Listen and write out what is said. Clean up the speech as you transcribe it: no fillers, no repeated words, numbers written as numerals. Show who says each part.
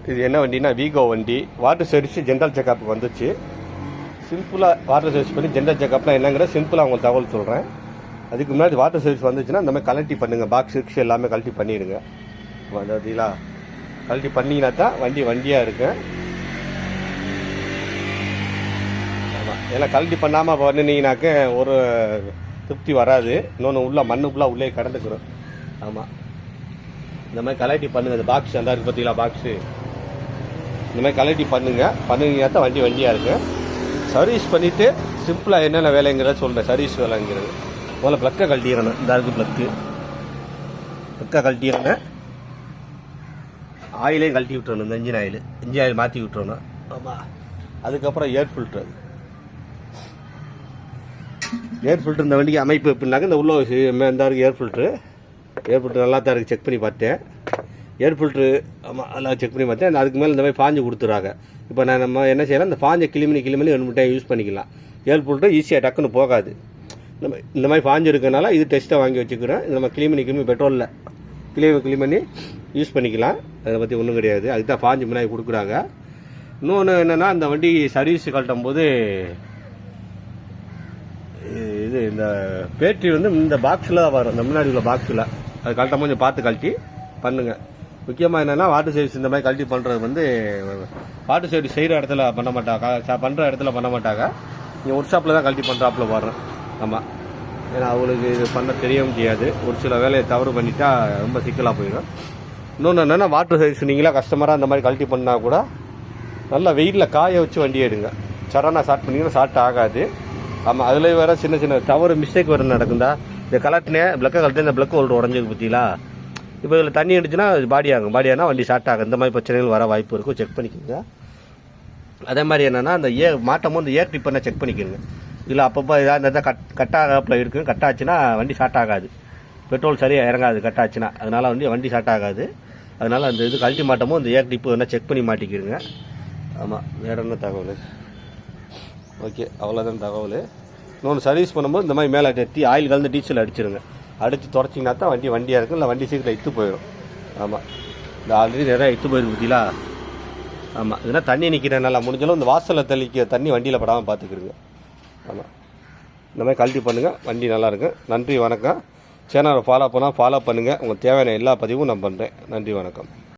Speaker 1: இது என்ன வண்டினா வீகோ வண்டி. வாட்டர் சர்வீஸ் ஜென்ரல் செக்கப்புக்கு வந்துச்சு. சிம்பிளாக வாட்டர் சர்வீஸ் பண்ணி ஜென்ரல் செக்கப்லாம் என்னங்கிற சிம்பிளாக உங்களுக்கு தகவல் சொல்கிறேன். அதுக்கு முன்னாடி வாட்டர் சர்வீஸ் வந்துச்சுன்னா இந்த மாதிரி கலட்டி பண்ணுங்கள். பாக்ஸ் கிக்ஸ் எல்லாமே கழட்டி பண்ணிடுங்க. அதாவதுலா கழட்டி பண்ணிங்கன்னா தான் வண்டியாக இருக்கு. ஆமாம், ஏன்னா கழட்டி பண்ணாமல் பண்ணினீங்கனாக்க ஒரு திருப்தி வராது. இன்னொன்று உள்ள மண்ணுக்குள்ளே உள்ளே கடந்துக்கிறோம். ஆமாம், இந்த மாதிரி கலட்டி பண்ணுங்கள். இந்த பாக்ஸ் அந்த இருக்குது பார்த்தீங்களா, பாக்ஸு இந்த மாதிரி கலட்டி பண்ணிங்கன்னா தான் வண்டியாக இருக்குது. சர்வீஸ் பண்ணிவிட்டு சிம்பிளாக என்னென்ன வேலைங்கிறத சொல்கிறேன். சர்வீஸ் வேலைங்கிறது முதல்ல ப்ளக்கை கழட்டிடணும். இந்த இருக்குது ப்ளக்கை கழட்டிடணும். ஆயிலையும் கழட்டி விட்டுறணும். இந்த இன்ஜின் ஆயில் மாற்றி விட்டுறணும். ஆமாம், அதுக்கப்புறம் ஏர் ஃபில்ட்ரு இந்த வண்டிக்கு அமைப்பு எப்படின்னாக்க இந்த உள்ள இந்த இருக்குது ஏர் ஃபில்ட்ரு நல்லா தான் இருக்குது. செக் பண்ணி பார்த்தேன். ஏர் ஃபில்ட்ரு ஆமாம் நல்லா செக் பண்ணி பார்த்தேன். அதுக்கு மேலே இந்த மாதிரி பாஞ்சு கொடுத்துறாங்க. இப்போ நம்ம என்ன செய்யலாம், இந்த பாஞ்சை கிளிமணி 2 டைம் யூஸ் பண்ணிக்கலாம். ஏர் ஃபில்ட்ரு ஈஸியாக டக்குன்னு போகாது. இந்த மாதிரி பாஞ்சு இருக்கனால இது டெஸ்ட்டை வாங்கி வச்சுக்கிறேன். நம்ம கிளிமணி பெட்ரோலில் கிளிமணி யூஸ் பண்ணிக்கலாம். அதை பற்றி ஒன்றும் கிடையாது. அதுக்கு தான் பாஞ்சு முன்னாடி கொடுக்குறாங்க. இன்னொன்று என்னென்னா, இந்த வண்டி சர்வீஸ் கழட்டும் போது இது இந்த பேட்டரி இந்த பாக்ஸில் தான் வரும். இந்த முன்னாடி உள்ள பாக்ஸில் அது கழட்டும் கொஞ்சம் பார்த்து கழட்டி பண்ணுங்கள். முக்கியமாக என்னென்னா, வாட்டர் சர்வீஸ் இந்த மாதிரி கழட்டி பண்ணுறது வாட்டர் சர்வீஸ் செய்கிற இடத்துல பண்ண மாட்டாங்க. பண்ணுற இடத்துல பண்ண மாட்டாங்க. நீங்கள் ஒர்க் ஷாப்பில் தான் கழட்டி பண்ணுறாப்புல வரும். ஆமாம், ஏன்னா அவங்களுக்கு இது பண்ண தெரிய முடியாது. ஒரு சில வேலையை தவறு பண்ணிட்டா ரொம்ப சிக்கலாக போயிடும். இன்னொன்று என்னென்னா, வாட்டர் சர்வீஸ் நீங்களாம் கஸ்டமராக இந்த மாதிரி கழட்டி பண்ணால் கூட நல்லா வெயிலில் காய வச்சு வண்டி எடுங்க. சடனாக ஸ்டார்ட் பண்ணிங்கன்னா ஸ்டார்ட் ஆகாது. ஆமாம், அதில் வேறு சின்ன தவறு மிஸ்டேக் வேறு நடக்குதா. இந்த கலட்டினேன் ப்ளக்கை கழட்டி இந்த ப்ளக் ஹோல்டர் உடஞ்சிருக்கு பற்றிங்களா. இப்போ இதில் தண்ணி அடிச்சுன்னா பாடி ஆனால் வண்டி ஸ்டார்ட் ஆகும். இந்த மாதிரி பிரச்சனைகள் வர வாய்ப்பு இருக்கும். செக் பண்ணிக்கோங்க. அதே மாதிரி என்னென்னா, அந்த மாட்டும் போது ஏர் டிப்பனை செக் பண்ணிக்கோங்க. இதில் அப்பப்போ ஏதாவது இருந்தால் கட்டாகப்பில் இருக்கும். கட்டாச்சுன்னா வண்டி ஸ்டார்ட் ஆகாது. பெட்ரோல் சரியாக இறங்காது கட்டாச்சுன்னா. அதனால் வண்டி ஸ்டார்ட் ஆகாது. அதனால் அந்த இது கழட்டி மாட்டமோ இந்த ஏர் டிப்பு என்ன செக் பண்ணி மாட்டிக்கிடுங்க. ஆமாம், வேறு என்ன தகவல்? ஓகே, அவ்வளோதான் தகவல். இன்னொன்று சர்வீஸ் பண்ணும்போது இந்த மாதிரி மேலே ஆயில் கலந்து டீசல் அடிச்சிருங்க. அடித்து தொடச்சிங்கன்னா தான் வண்டியாக இருக்கும். இல்லை வண்டி சீக்கிரம் இத்து போயிடும். ஆமாம், இந்த ஆல்ரெடி நிறையா இத்து போயிடும் பற்றிங்களா. ஆமாம், இதுனா தண்ணி நிற்கிறனால முடிஞ்சாலும் இந்த வாசலில் தெளிக்க தண்ணி வண்டியில் படாமல் பார்த்துக்கிடுங்க. ஆமாம், இந்த மாதிரி கழட்டி பண்ணுங்கள். வண்டி நல்லாயிருக்கும். நன்றி, வணக்கம். சேனலை ஃபாலோ பண்ணுங்கள். உங்களுக்கு தேவையான எல்லா பதிவும் நான் பண்ணுறேன். நன்றி, வணக்கம்.